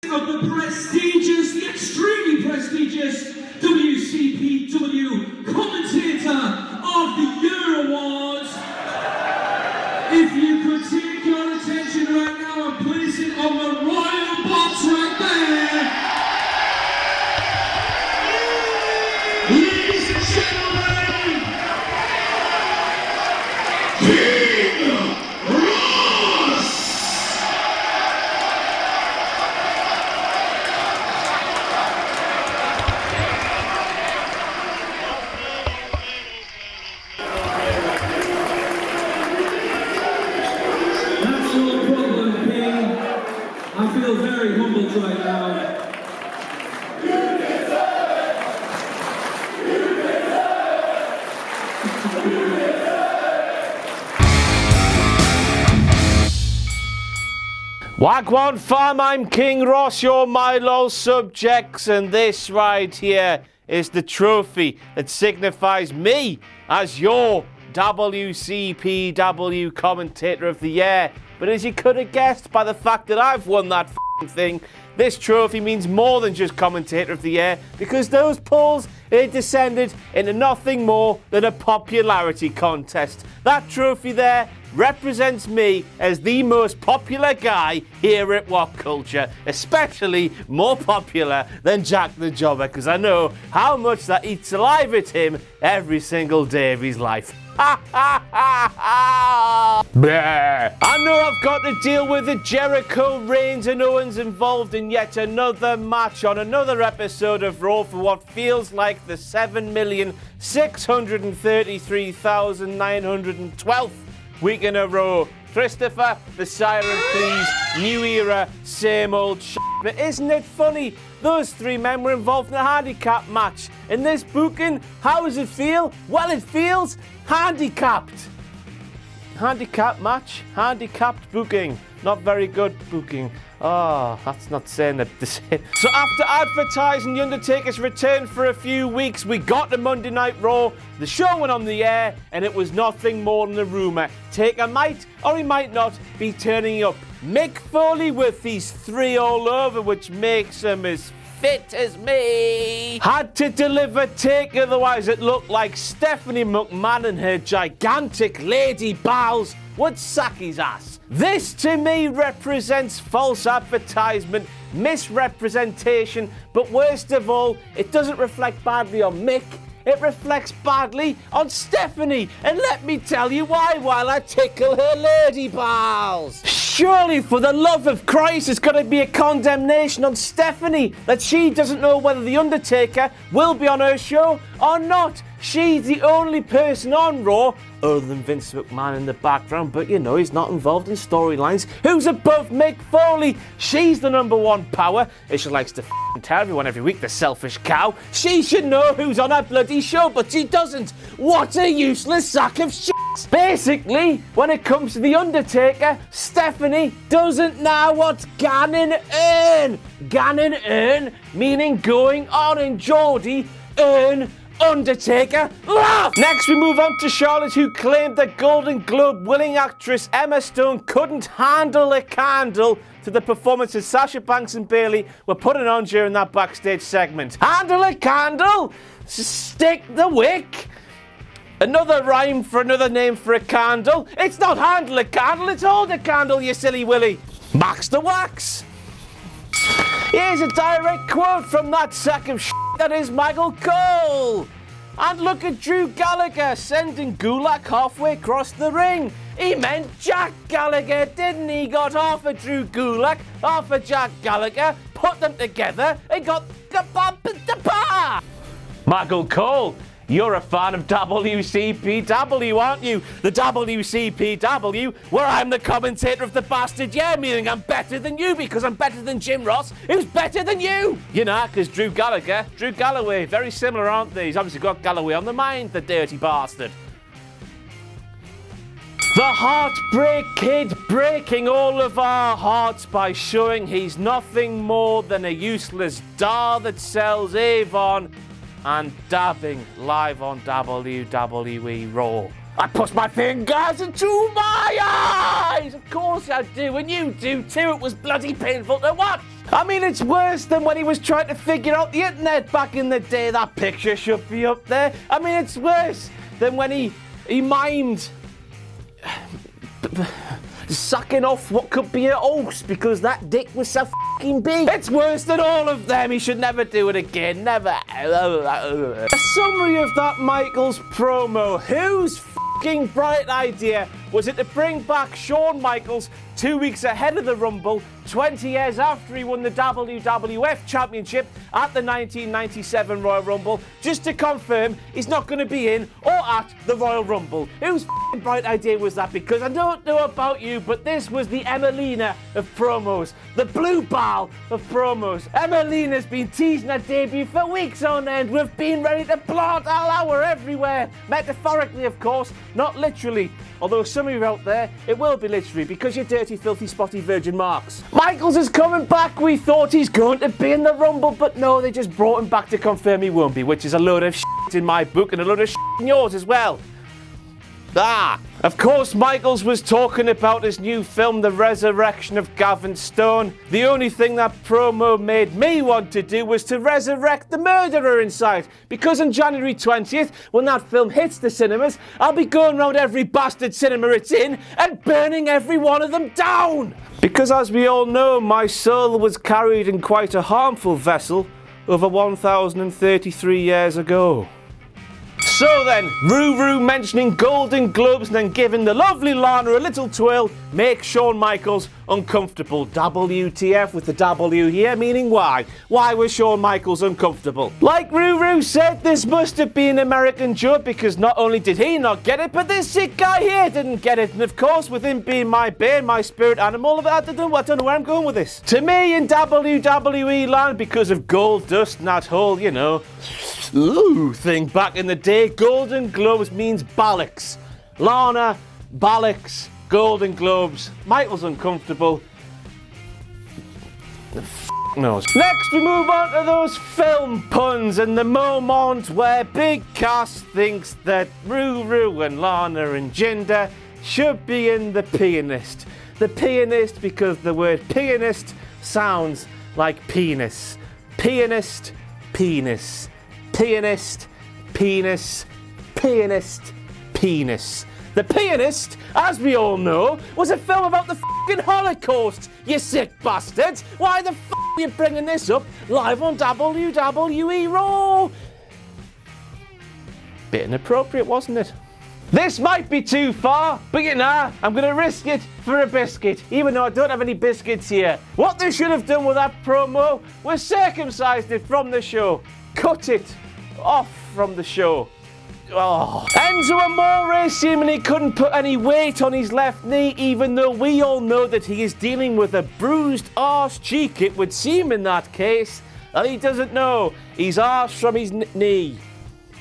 Of the prestigious, the extremely prestigious WCPW Commentator of the Year Awards. If you could take your attention right now and place it on the royal box right there. Ladies and gentlemen, King Ross! That's no problem, King. I feel very humbled right now. Wagwan fam, I'm King Ross, your my loyal subjects, and this right here is the trophy that signifies me as your WCPW Commentator of the Year. But as you could have guessed by the fact that I've won that thing, this trophy means more than just Commentator of the Year, because those polls, it descended into nothing more than a popularity contest. That trophy there represents me as the most popular guy here at WhatCulture, especially more popular than Jack the Jobber, because I know how much that eats alive at him every single day of his life. I know I've got to deal with the Jericho, Reigns and Owens involved in yet another match on another episode of Raw for what feels like the 7,633,912th week in a row. Christopher, the siren please, new era, same old shit. But isn't it funny? Those three men were involved in a handicap match. In this booking, how does it feel? Well, it feels handicapped. Handicap match, handicapped booking. Not very good booking. Oh, that's not saying that the same. So after advertising The Undertaker's return for a few weeks, we got to Monday Night Raw. The show went on the air, and it was nothing more than a rumour. Taker might, or he might not, be turning up. Mick Foley with these three all over, which makes him as fit as me. Had to deliver Taker, otherwise it looked like Stephanie McMahon and her gigantic lady bowels would sack his ass. This to me represents false advertisement, misrepresentation, but worst of all, it doesn't reflect badly on Mick. It reflects badly on Stephanie, and let me tell you why while I tickle her lady balls. Surely, for the love of Christ, it's got to be a condemnation on Stephanie that she doesn't know whether The Undertaker will be on her show or not. She's the only person on Raw, other than Vince McMahon in the background, but you know, he's not involved in storylines, who's above Mick Foley. She's the number one power, as she likes to tell everyone every week, the selfish cow. She should know who's on her bloody show, but she doesn't. What a useless sack of shit. Basically, when it comes to The Undertaker, Stephanie doesn't know what's Gannon earn. Gannon earn, meaning going on in Geordie, earn Undertaker. Next we move on to Charlotte, who claimed that Golden Globe winning actress Emma Stone couldn't handle a candle to the performances Sasha Banks and Bayley were putting on during that backstage segment. Handle a candle? Stick the wick? Another rhyme for another name for a candle. It's not handle a candle, it's hold a candle, you silly willy. Max the wax. Here's a direct quote from that sack of shit that is Michael Cole. And look at Drew Gallagher sending Gulak halfway across the ring. He meant Jack Gallagher, didn't he? Got half a Drew Gulak, half a Jack Gallagher, put them together and got the Michael Cole. You're a fan of WCPW, aren't you? The WCPW, where I'm the commentator of the bastard year, meaning I'm better than you because I'm better than Jim Ross, who's better than you. You know, because Drew Galloway, very similar, aren't they? He's obviously got Galloway on the mind, the dirty bastard. The Heartbreak Kid breaking all of our hearts by showing he's nothing more than a useless doll that sells Avon and dabbing live on WWE RAW. I push my fingers into my eyes! Of course I do, and you do too. It was bloody painful to watch. I mean, it's worse than when he was trying to figure out the internet back in the day. That picture should be up there. I mean, it's worse than when he mimed sucking off what could be a horse because that dick was so fucking big. It's worse than all of them. He should never do it again. Never. A summary of that Michaels promo. Whose fucking bright idea was it to bring back Shawn Michaels 2 weeks ahead of the Rumble, 20 years after he won the WWF Championship at the 1997 Royal Rumble, just to confirm he's not going to be in or at the Royal Rumble? Whose f***ing bright idea was that? Because I don't know about you, but this was the Emelina of promos, the blue ball of promos. Emelina's been teasing her debut for weeks on end. We've been ready to plant all our everywhere. Metaphorically, of course, not literally. Although some of you out there, it will be literally because you're dirty, filthy, spotty virgin marks. Michaels is coming back. We thought he's going to be in the Rumble, but no, they just brought him back to confirm he won't be, which is a load of shit in my book and a load of shit in yours as well. Of course, Michaels was talking about his new film, The Resurrection of Gavin Stone. The only thing that promo made me want to do was to resurrect the murderer inside. Because on January 20th, when that film hits the cinemas, I'll be going around every bastard cinema it's in and burning every one of them down. Because as we all know, my soul was carried in quite a harmful vessel over 1,033 years ago. So then, Ruru mentioning Golden Globes and then giving the lovely Lana a little twirl makes Shawn Michaels uncomfortable. WTF with the W here, meaning why? Why was Shawn Michaels uncomfortable? Like Ruru said, this must have been an American joke because not only did he not get it, but this sick guy here didn't get it. And of course, with him being my bear, my spirit animal, I don't know where I'm going with this. To me, in WWE land, because of gold dust and that whole, you know, thing back in the day, Golden Globes means bollocks. Lana, bollocks, Golden Globes. Michael's uncomfortable. The f*** knows. Next, we move on to those film puns and the moment where Big Cass thinks that Ruru and Lana and Jinder should be in The Pianist. The Pianist because the word pianist sounds like penis. Pianist, penis. Pianist, penis, pianist, penis. The Pianist, as we all know, was a film about the f***ing Holocaust, you sick bastards! Why the f*** are you bringing this up live on WWE RAW? Bit inappropriate, wasn't it? This might be too far, but you know, I'm going to risk it for a biscuit, even though I don't have any biscuits here. What they should have done with that promo was circumcised it from the show. Cut it off from the show. Oh. Enzo Amore seemingly couldn't put any weight on his left knee, even though we all know that he is dealing with a bruised arse cheek. It would seem in that case that he doesn't know his arse from his knee.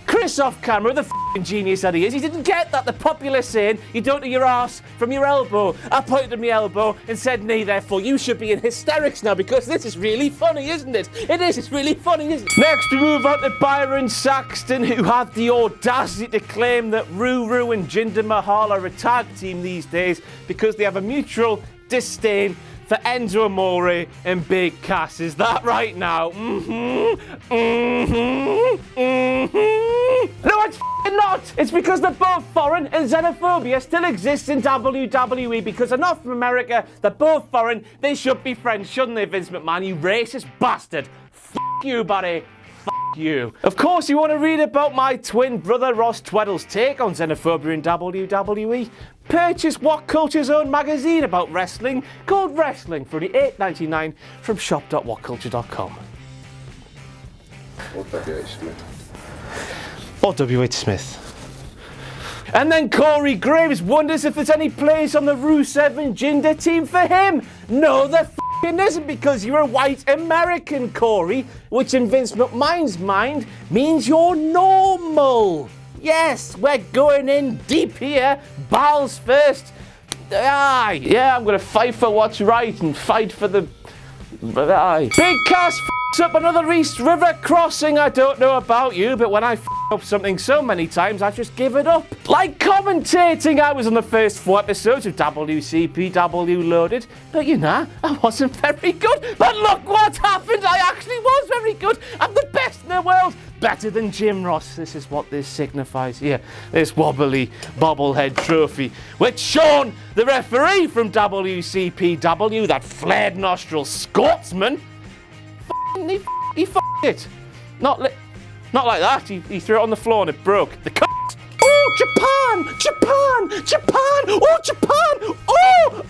Chris off camera, the f***ing genius that he is, he didn't get that. The popular saying, you don't know your arse from your elbow. I pointed to my elbow and said knee, therefore you should be in hysterics now because this is really funny, isn't it? It is, it's really funny, isn't it? Next we move on to Byron Saxton, who had the audacity to claim that Ruru and Jinder Mahal are a tag team these days because they have a mutual disdain for Enzo Amore and Big Cass. Is that right now? No, it's not! It's because they're both foreign and xenophobia still exists in WWE because they're not from America, they're both foreign, they should be friends, shouldn't they, Vince McMahon, you racist bastard? F*** you, buddy. You. Of course, you want to read about my twin brother Ross Tweddle's take on xenophobia in WWE? Purchase WhatCulture's own magazine about wrestling called Wrestling for only $8.99 from shop.whatculture.com. Or W.H. Smith. Or W.H. Smith. And then Corey Graves wonders if there's any place on the Rusev and Jinder team for him. No, there f***ing isn't, because you're a white American, Corey, which in Vince McMahon's mind means you're normal. Yes, we're going in deep here, balls first. Aye, yeah, I'm going to fight for what's right and fight for the... Aye. Big Cass f***s up another East River crossing. I don't know about you, but when I f*** up something so many times I just give it up. Like commentating, I was on the first 4 episodes of WCPW Loaded, but you know, I wasn't very good. But look what happened, I actually was very good. I'm the best in the world. Better than Jim Ross. This is what this signifies here. This wobbly bobblehead trophy, which Sean, the referee from WCPW, that flared nostril Scotsman, he f***ed it. Not like that. He threw it on the floor and it broke. The c***. Oh, Japan! Japan! Japan! Oh, Japan! Oh!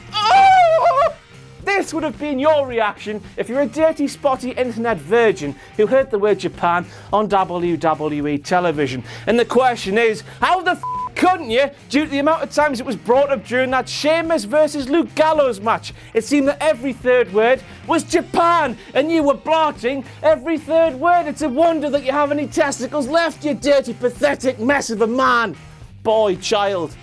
This would have been your reaction if you're a dirty, spotty internet virgin who heard the word Japan on WWE television. And the question is, how the f*** couldn't you, due to the amount of times it was brought up during that Sheamus versus Luke Gallows match? It seemed that every third word was Japan, and you were blotting every third word. It's a wonder that you have any testicles left, you dirty, pathetic mess of a man. Boy, child.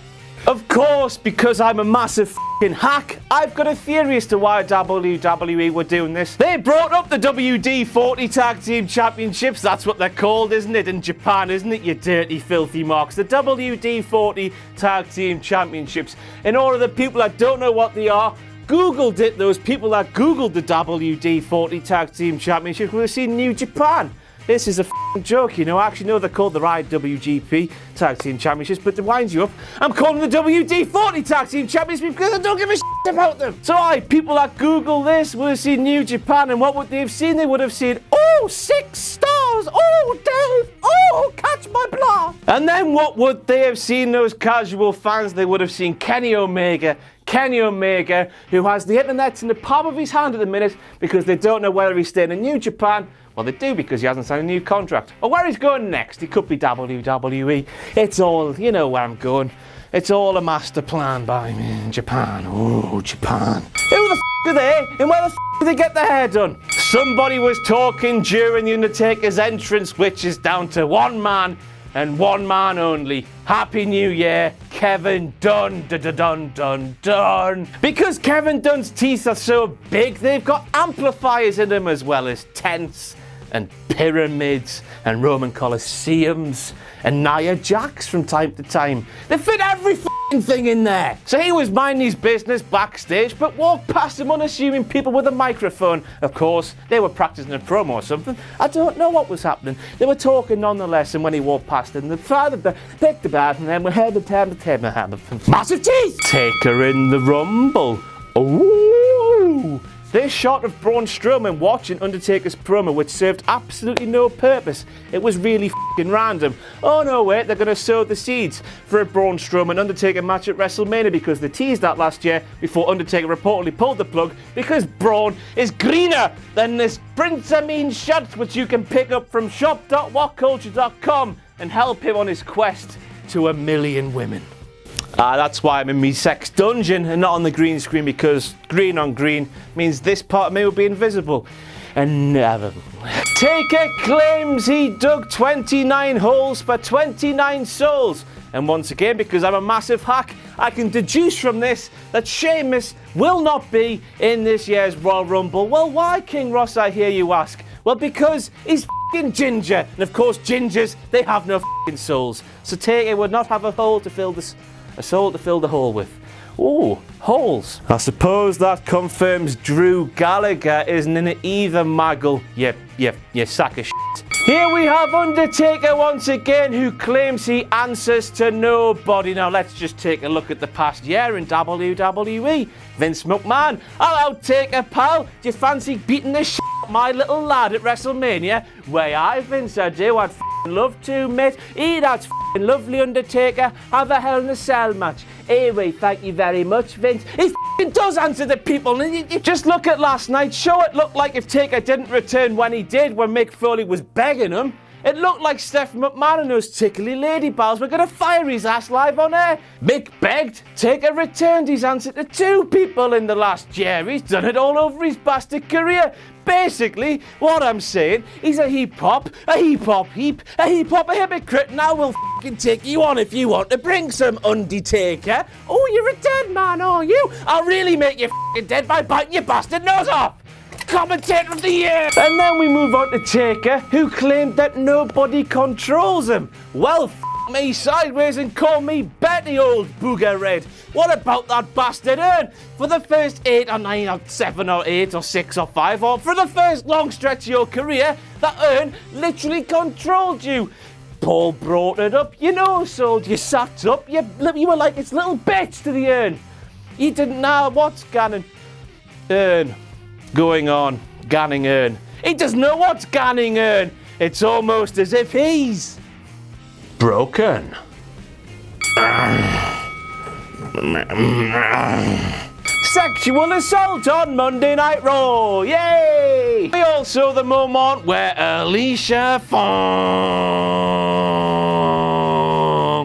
Of course, because I'm a massive f***ing hack, I've got a theory as to why WWE were doing this. They brought up the WD-40 Tag Team Championships, that's what they're called, isn't it, in Japan, isn't it, you dirty, filthy marks? The WD-40 Tag Team Championships. In order that people that don't know what they are, Googled it, those people that Googled the WD-40 Tag Team Championships will have seen New Japan. This is a f***ing joke, you know. I actually know they're called the IWGP Tag Team Championships, but to wind you up, I'm calling them the WD-40 Tag Team Championships because I don't give a shit about them. So people that Google this would have seen New Japan, and what would they have seen? They would have seen, oh, 6 stars, oh, Dave, oh, catch my blood. And then what would they have seen, those casual fans? They would have seen Kenny Omega, who has the internet in the palm of his hand at the minute because they don't know whether he's staying in New Japan. Well, they do because he hasn't signed a new contract. Or where he's going next. He could be WWE. It's all, you know where I'm going. It's all a master plan by me in Japan. Oh, Japan. Who the f*** are they? And where the f*** do they get their hair done? Somebody was talking during the Undertaker's entrance, which is down to one man and one man only. Happy New Year, Kevin Dunn. Dun. Because Kevin Dunn's teeth are so big, they've got amplifiers in them as well as tents and pyramids and Roman Colosseums and Nia Jax from time to time. They fit every f***ing thing in there. So he was minding his business backstage, but walked past some unassuming people with a microphone. Of course, they were practicing a promo or something. I don't know what was happening. They were talking nonetheless, and when he walked past them, the father picked the bat and then we heard the table. Massive teeth! Taker in the Rumble. Ooh! This shot of Braun Strowman watching Undertaker's promo, which served absolutely no purpose. It was really f***ing random. Oh no, wait, they're going to sow the seeds for a Braun Strowman Undertaker match at WrestleMania because they teased that last year before Undertaker reportedly pulled the plug because Braun is greener than this Prince Amin shirt, which you can pick up from shop.whatculture.com and help him on his quest to 1 million women. That's why I'm in me sex dungeon and not on the green screen, because green on green means this part of me will be invisible. And never. Taker claims he dug 29 holes for 29 souls. And once again, because I'm a massive hack, I can deduce from this that Sheamus will not be in this year's Royal Rumble. Well, why, King Ross, I hear you ask? Well, because he's f***ing ginger. And of course, gingers, they have no f***ing souls. So Taker would not have a soul to fill the hole with. Ooh, holes. I suppose that confirms Drew Gallagher isn't in it either, Maggle. You sack of shit. Here we have Undertaker once again, who claims he answers to nobody. Now let's just take a look at the past year in WWE. Vince McMahon, hello Taker pal, do you fancy beating the shit out of my little lad at WrestleMania? Way Vince, I do, I'd love to, mate. That's lovely, Undertaker. Have a Hell in a Cell match. Anyway, thank you very much, Vince. He does answer the people. And you just look at last night. Sure, it looked like if Taker didn't return when he did, when Mick Foley was begging him, it looked like Stephen McMahon and those tickly lady pals were going to fire his ass live on air. Mick begged, Taker returned. He's answered to 2 people in the last year. He's done it all over his bastard career. Basically, what I'm saying, he's a heap-hop, a hypocrite, and I will f***ing take you on if you want to bring some Undertaker. Oh, you're a dead man, are you? I'll really make you f***ing dead by biting your bastard nose off. Commentator of the Year! And then we move on to Taker, who claimed that nobody controls him. Well, me sideways and call me Betty, old booger red. What about that bastard Earn? For the first 8 or 9 or 7 or 8 or 6 or 5, or for the first long stretch of your career, that Earn literally controlled you. Paul brought it up, you know, sold, you sat up, you were like its little bitch to the Earn. You didn't know what's going on, Ganning Earn. He doesn't know what's Ganning Earn. It's almost as if he's broken. Sexual assault on Monday Night Raw. Yay! We also the moment where Alicia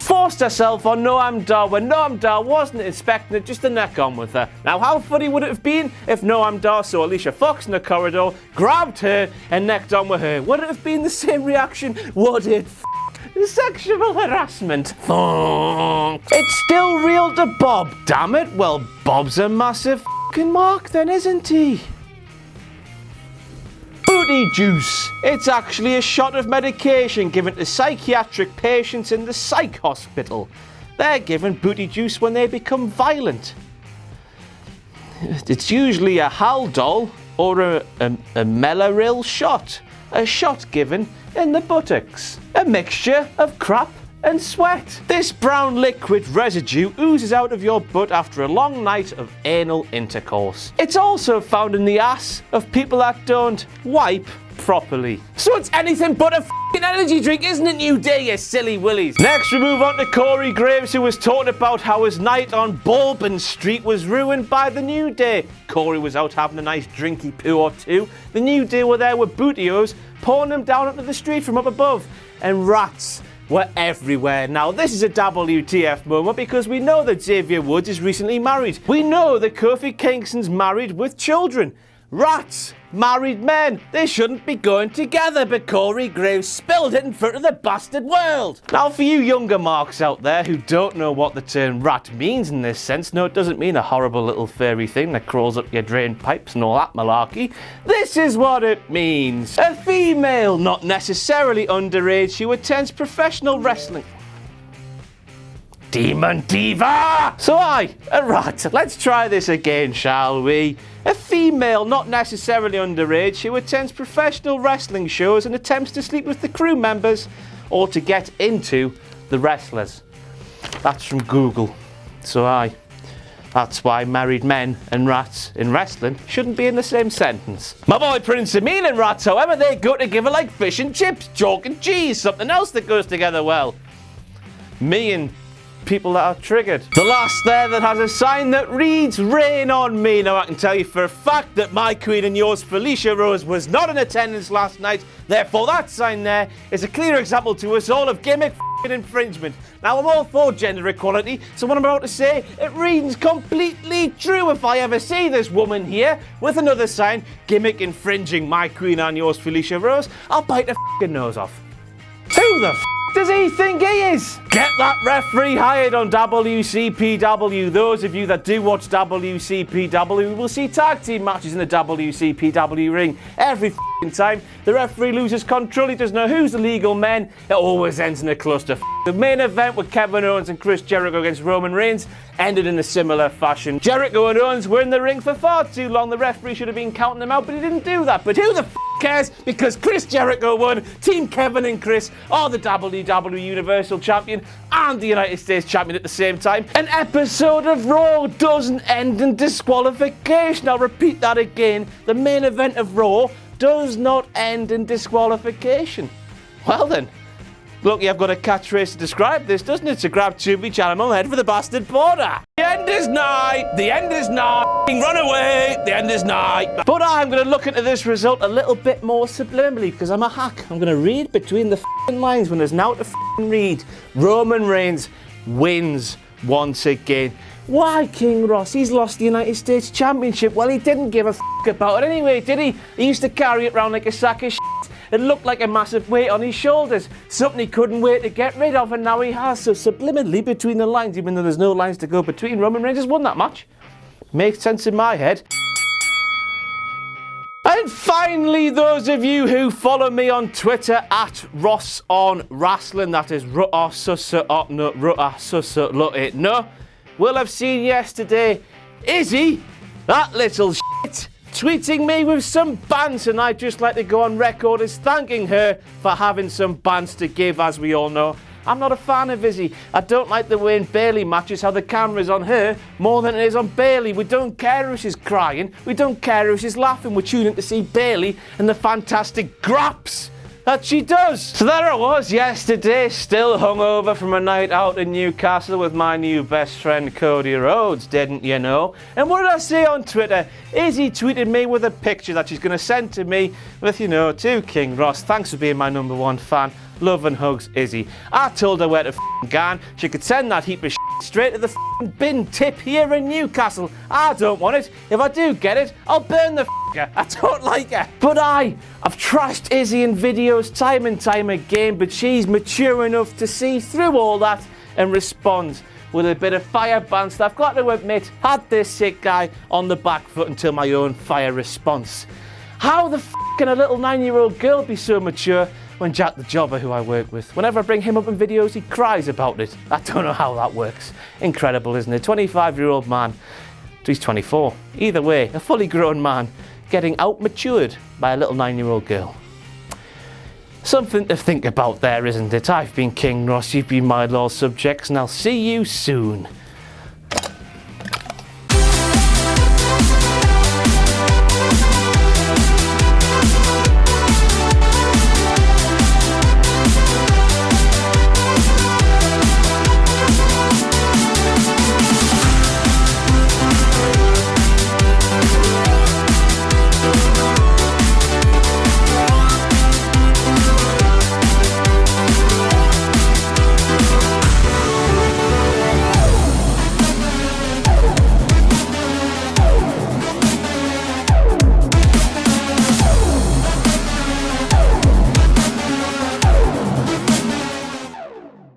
forced herself on Noam Dar when Noam Dar wasn't expecting it, just to neck on with her. Now, how funny would it have been if Noam Dar saw Alicia Fox in the corridor, grabbed her, and necked on with her? Would it have been the same reaction? Would it? Sexual harassment. It's still real to Bob, damn it. Well, Bob's a massive f***ing mark then, isn't he? Booty juice. It's actually a shot of medication given to psychiatric patients in the psych hospital. They're given booty juice when they become violent. It's usually a Haldol or a Melaril shot. A shot given in the buttocks. A mixture of crap and sweat. This brown liquid residue oozes out of your butt after a long night of anal intercourse. It's also found in the ass of people that don't wipe properly. So it's anything but a f***ing energy drink, isn't it, New Day, you silly willies? Next, we move on to Corey Graves, who was talking about how his night on Bourbon Street was ruined by the New Day. Corey was out having a nice drinky poo or two. The New Day were there with bootios, pouring them down onto the street from up above. And rats were everywhere. Now, this is a WTF moment because we know that Xavier Woods is recently married. We know that Kofi Kingston's married with children. Rats, married men, they shouldn't be going together, but Corey Graves spilled it in front of the bastard world. Now, for you younger marks out there who don't know what the term rat means in this sense, no, it doesn't mean a horrible little furry thing that crawls up your drain pipes and all that malarkey. This is what it means. A female, not necessarily underage, who attends professional wrestling. Demon Diva! So a rat. Let's try this again, shall we? A female, not necessarily underage, who attends professional wrestling shows and attempts to sleep with the crew members or to get into the wrestlers. That's from Google. So that's why married men and rats in wrestling shouldn't be in the same sentence. My boy Prince Emil and rats, however, they go together like fish and chips, chalk and cheese, something else that goes together well. Me and people that are triggered. The last there that has a sign that reads rain on me. Now I can tell you for a fact that my queen and yours Felicia Rose was not in attendance last night. Therefore that sign there is a clear example to us all of gimmick infringement. Now I'm all for gender equality, so what I'm about to say, it reads completely true. If I ever see this woman here with another sign, gimmick infringing my queen and yours Felicia Rose, I'll bite her nose off. Who the does he think he is? Get that referee hired on WCPW. Those of you that do watch WCPW will see tag team matches in the WCPW ring every time. The referee loses control, he doesn't know who's the legal men, it always ends in a cluster. The main event with Kevin Owens and Chris Jericho against Roman Reigns ended in a similar fashion. Jericho and Owens were in the ring for far too long. The referee should have been counting them out, but he didn't do that. But who the cares? Because Chris Jericho won. Team Kevin and Chris are the WWE Universal Champion and the United States Champion at the same time. An episode of Raw doesn't end in disqualification. I'll repeat that again. The main event of Raw does not end in disqualification. Well then, look, you've got a catchphrase to describe this, doesn't it? To grab two of each animal, head for the bastard border. The end is nigh, the end is nigh, run away, the end is nigh. But I'm going to look into this result a little bit more subliminally because I'm a hack. I'm going to read between the lines when there's now to read. Roman Reigns wins once again. Why, King Ross? He's lost the United States Championship. Well, he didn't give a about it anyway, did he? He used to carry it around like a sack of shit. It looked like a massive weight on his shoulders. Something he couldn't wait to get rid of, and now he has. So subliminally between the lines, even though there's no lines to go between, Roman Reigns has won that match. Makes sense in my head. I And finally, those of you who follow me on Twitter at Ross on Wrestling, that is no, will have seen yesterday Izzy, that little shit, tweeting me with some bants, and I'd just like to go on record as thanking her for having some bants to give. As we all know, I'm not a fan of Izzy. I don't like the way in Bailey matches how the camera's on her more than it is on Bailey. We don't care if she's crying, we don't care if she's laughing, we're tuning to see Bailey and the fantastic graps that she does. So there I was yesterday, still hungover from a night out in Newcastle with my new best friend Cody Rhodes, didn't you know? And what did I say on Twitter? Izzy tweeted me with a picture that she's going to send to me with, to King Ross. Thanks for being my #1 fan. Love and hugs, Izzy. I told her where to go. She could send that heap of straight to the bin tip here in Newcastle. I don't want it. If I do get it, I'll burn the I don't like her. But I've trashed Izzy in videos time and time again, but she's mature enough to see through all that and respond with a bit of fire bants that I've got to admit had this sick guy on the back foot until my own fire response. How the can a little 9-year-old girl be so mature when Jack the Jobber, who I work with, whenever I bring him up in videos, he cries about it? I don't know how that works. Incredible, isn't it? 25-year-old man. He's 24. Either way, a fully grown man getting out-matured by a little 9-year-old girl. Something to think about there, isn't it? I've been King Ross, you've been my loyal subjects, and I'll see you soon.